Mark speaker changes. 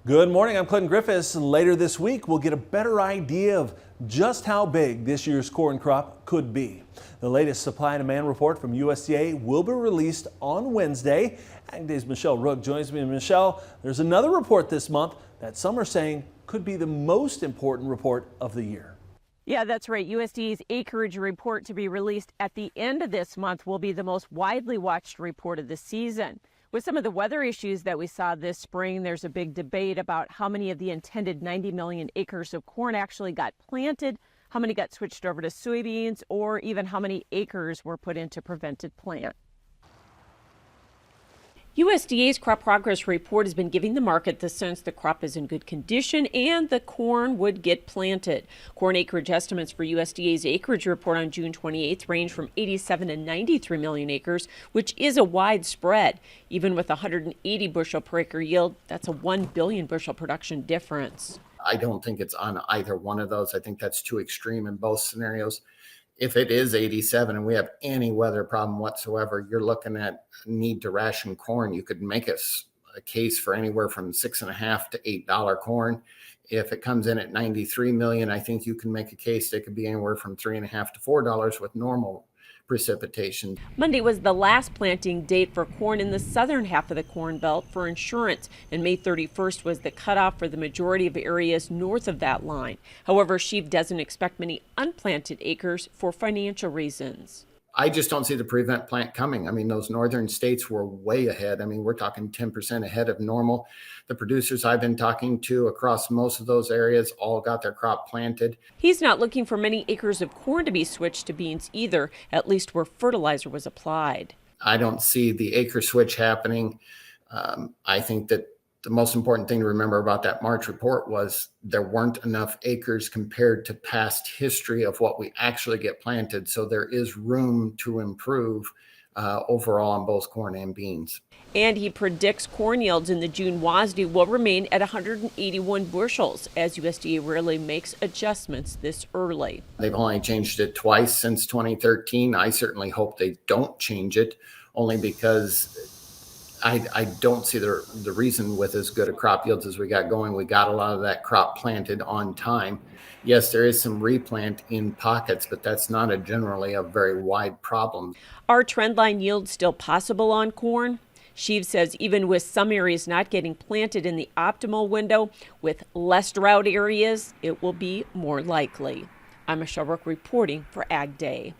Speaker 1: Good morning, I'm Clinton Griffiths. Later this week, we'll get a better idea of just how big this year's corn crop could be. The latest supply and demand report from USDA will be released on Wednesday. Ag Day's Michelle Rook joins me. Michelle, there's another report this month that some are saying could be the most important report of the year.
Speaker 2: Yeah, that's right. USDA's acreage report to be released at the end of this month will be the most widely watched report of the season. With some of the weather issues that we saw this spring, there's a big debate about how many of the intended 90 million acres of corn actually got planted, how many got switched over to soybeans, or even how many acres were put into prevented plant. USDA's crop progress report has been giving the market the sense the crop is in good condition and the corn would get planted. Corn acreage estimates for USDA's acreage report on June 28th range from 87 to 93 million acres, which is a wide spread. Even with 180 bushel per acre yield, that's a 1 billion bushel production difference.
Speaker 3: I don't think it's on either one of those. I think that's too extreme in both scenarios. If it is 87 and we have any weather problem whatsoever, you're looking at need to ration corn. You could make a case for anywhere from $6.50 to $8 corn. If it comes in at 93 million, I think you can make a case that could be anywhere from $3.50 to $4 with normal precipitation.
Speaker 2: Monday was the last planting date for corn in the southern half of the Corn Belt for insurance, and May 31st was the cutoff for the majority of areas north of that line. However, Sheaf doesn't expect many unplanted acres for financial reasons.
Speaker 3: I just don't see the prevent plant coming. I mean, those northern states were way ahead. I mean, we're talking 10% ahead of normal. The producers I've been talking to across most of those areas all got their crop planted.
Speaker 2: He's not looking for many acres of corn to be switched to beans either, at least where fertilizer was applied.
Speaker 3: I don't see the acre switch happening. I think that the most important thing to remember about that March report was there weren't enough acres compared to past history of what we actually get planted. So there is room to improve overall on both corn and beans.
Speaker 2: And he predicts corn yields in the June WASDE will remain at 181 bushels, as USDA rarely makes adjustments this early.
Speaker 3: They've only changed it twice since 2013. I certainly hope they don't change it, only because I don't see the reason with as good a crop yields as we got going. We got a lot of that crop planted on time. Yes, there is some replant in pockets, but that's not generally a very wide problem.
Speaker 2: Are trendline yields still possible on corn? Sheaf says even with some areas not getting planted in the optimal window, with less drought areas, it will be more likely. I'm Michelle Rook reporting for Ag Day.